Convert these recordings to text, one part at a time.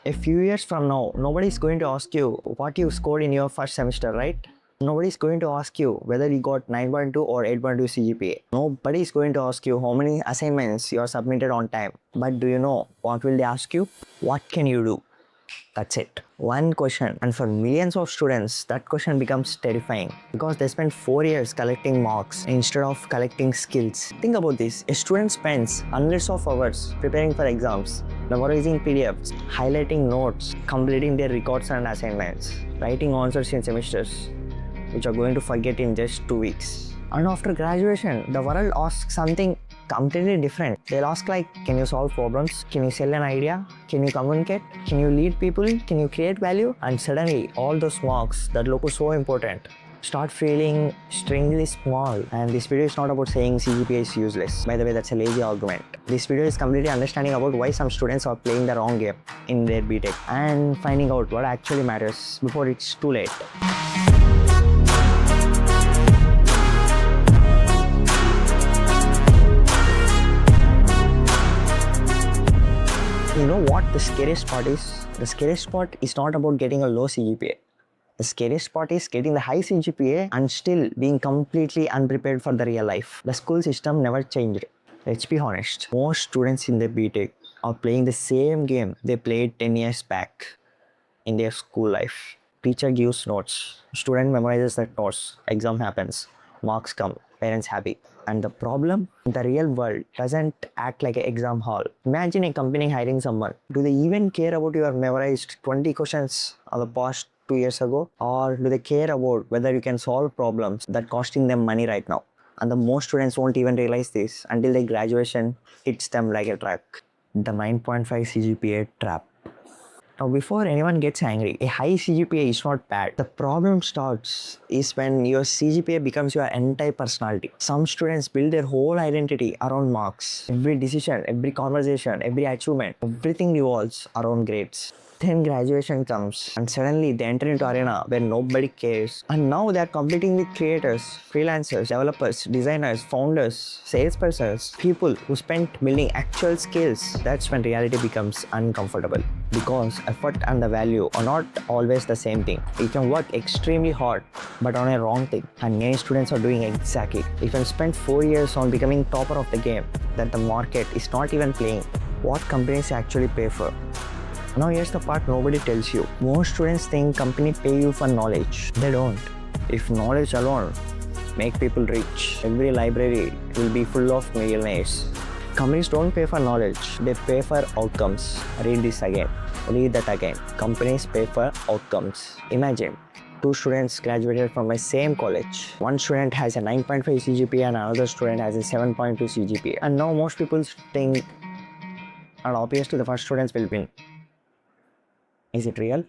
A few years from now, nobody's going to ask you what you scored in your first semester, right? Nobody's going to ask you whether you got 9.2 or 8.2 CGPA. Nobody's going to ask you how many assignments you are submitted on time. But do you know what will they ask you? What can you do? That's it. One question. And for millions of students, that question becomes terrifying because they spend 4 years collecting marks instead of collecting skills. Think about this. A student spends hundreds of hours preparing for exams, memorizing PDFs, highlighting notes, completing their records and assignments, writing answers in semesters, which are going to forget in just 2 weeks. And after graduation, the world asks something completely different. They'll ask like, can you solve problems? Can you sell an idea? Can you communicate? Can you lead people? Can you create value? And suddenly, all those marks that look so important start feeling strangely small. And this video is not about saying CGPA is useless. By the way, that's a lazy argument. This video is completely understanding about why some students are playing the wrong game in their B.Tech and finding out what actually matters before it's too late. You know what the scariest part is? The scariest part is not about getting a low CGPA. The scariest part is getting the high CGPA and still being completely unprepared for the real life. The school system never changed. Let's be honest. Most students in the B.Tech are playing the same game they played 10 years back in their school life. Teacher gives notes. Student memorizes that notes. Exam happens. Marks come. Parents happy. And the problem, the real world doesn't act like an exam hall. Imagine a company hiring someone. Do they even care about your memorized 20 questions of the past 2 years ago? Or do they care about whether you can solve problems that are costing them money right now? And the most students won't even realize this until their graduation hits them like a truck. The 9.5 CGPA trap. Now, before anyone gets angry, a high CGPA is not bad. The problem starts is when your CGPA becomes your entire personality. Some students build their whole identity around marks. Every decision, every conversation, every achievement, everything revolves around grades. Then graduation comes and suddenly they enter into an arena where nobody cares. And now they are competing with creators, freelancers, developers, designers, founders, salespersons, people who spent building actual skills. That's when reality becomes uncomfortable. Because effort and the value are not always the same thing. You can work extremely hard but on a wrong thing, and many students are doing exactly. You can spend 4 years on becoming topper of the game that the market is not even playing. What companies actually pay for? Now here's the part nobody tells you. Most students think companies pay you for knowledge. They don't. If knowledge alone make people rich, every library will be full of millionaires. Companies don't pay for knowledge, they pay for outcomes. Read this again. Read that again. Companies pay for outcomes. Imagine 2 students graduated from my same college. One student has a 9.5 CGPA and another student has a 7.2 CGPA. And now most people think, and obviously the first students will win. Is it real?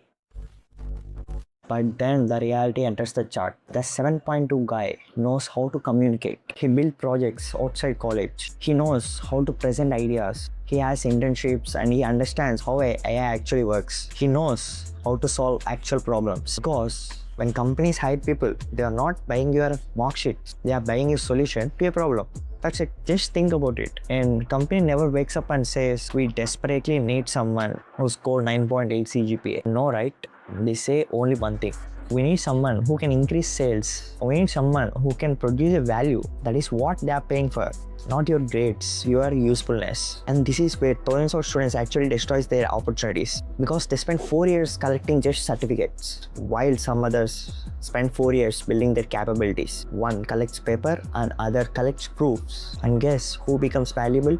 But then the reality enters the chart. The 7.2 guy knows how to communicate. He built projects outside college. He knows how to present ideas. He has internships and he understands how AI actually works. He knows how to solve actual problems. Because when companies hire people, they are not buying your mark sheet. They are buying a solution to a problem. That's it. Just think about it. And company never wakes up and says, we desperately need someone who scored 9.8 CGPA. No, right? They say only one thing. We need someone who can increase sales. We need someone who can produce a value. That is what they are paying for. Not your grades, your usefulness. And this is where thousands of students actually destroys their opportunities. Because they spend 4 years collecting just certificates, while some others spend 4 years building their capabilities. One collects paper and other collects proofs. And guess who becomes valuable?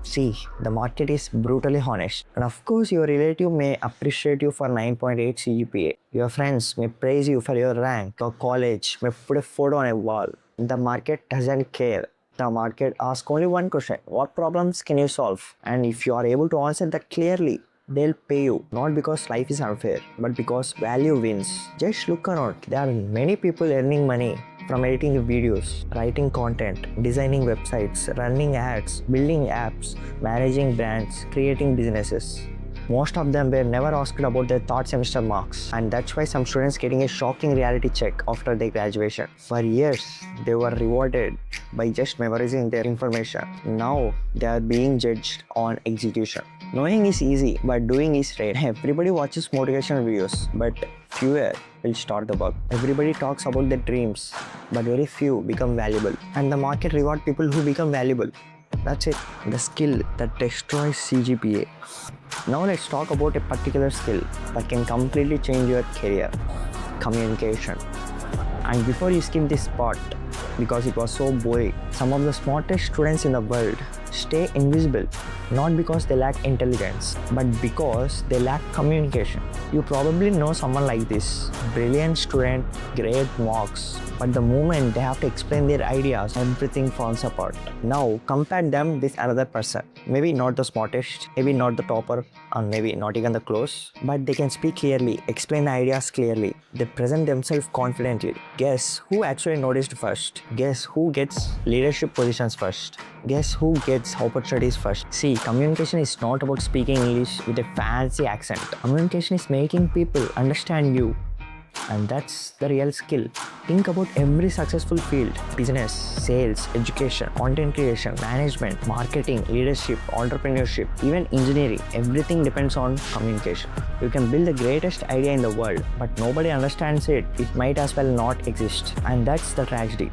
See, the market is brutally honest. And of course, your relative may appreciate you for 9.8 CGPA. Your friends may praise you for your rank. Your college may put a photo on a wall. The market doesn't care. The market asks only one question. What problems can you solve? And if you are able to answer that clearly, they'll pay you. Not because life is unfair, but because value wins. Just look around. There are many people earning money from editing videos, writing content, designing websites, running ads, building apps, managing brands, creating businesses. Most of them were never asked about their third semester marks, and that's why some students getting a shocking reality check after their graduation. For years, they were rewarded by just memorizing their information. Now, they are being judged on execution. Knowing is easy, but doing is rare. Everybody watches motivational videos, but fewer will start the work. Everybody talks about their dreams, but very few become valuable. And the market reward people who become valuable. That's it. The skill that destroys CGPA. Now let's talk about a particular skill that can completely change your career. Communication. And before you skip this part, because it was so boring, some of the smartest students in the world stay invisible, not because they lack intelligence, but because they lack communication. You probably know someone like this. Brilliant student, great marks, but the moment they have to explain their ideas, everything falls apart. Now compare them with another person. Maybe not the smartest, maybe not the topper, and maybe not even the close, but they can speak clearly, explain the ideas clearly. They present themselves confidently. Guess who actually noticed first? Guess who gets leadership positions first? Guess who gets opportunities first? See, communication is not about speaking English with a fancy accent. Communication is making people understand you. And that's the real skill. Think about every successful field: business, sales, education, content creation, management, marketing, leadership, entrepreneurship, even engineering. Everything depends on communication. You can build the greatest idea in the world, but nobody understands it. It might as well not exist. And that's the tragedy.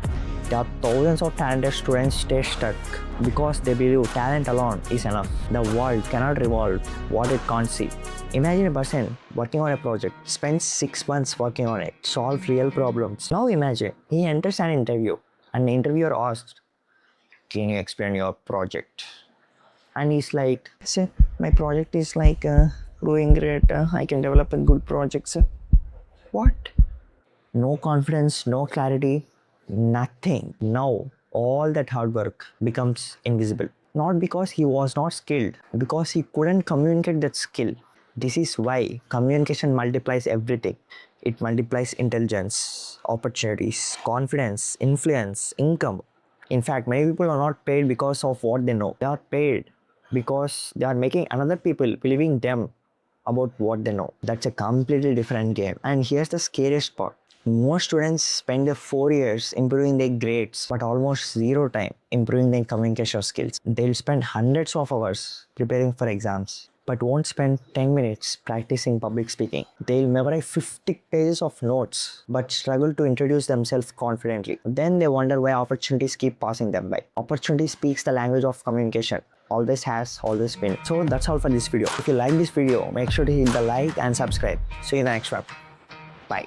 There are thousands of talented students stay stuck because they believe talent alone is enough. The world cannot revolve what it can't see. Imagine a person working on a project, spends 6 months working on it, solve real problems. Now imagine he enters an interview and the interviewer asks, "Can you explain your project?" And he's like, "Sir, my project is going great. I can develop a good project, sir." What? No confidence, no clarity, nothing. Now, all that hard work becomes invisible. Not because he was not skilled, because he couldn't communicate that skill. This is why communication multiplies everything. It multiplies intelligence, opportunities, confidence, influence, income. In fact, many people are not paid because of what they know. They are paid because they are making another people believing them about what they know. That's a completely different game. And here's the scariest part. Most students spend their 4 years improving their grades, but almost zero time improving their communication skills. They'll spend hundreds of hours preparing for exams, but won't spend 10 minutes practicing public speaking. They'll memorize 50 pages of notes, but struggle to introduce themselves confidently. Then they wonder why opportunities keep passing them by. Opportunity speaks the language of communication. Always has, always been. So that's all for this video. If you like this video, make sure to hit the like and subscribe. See you in the next one. Bye.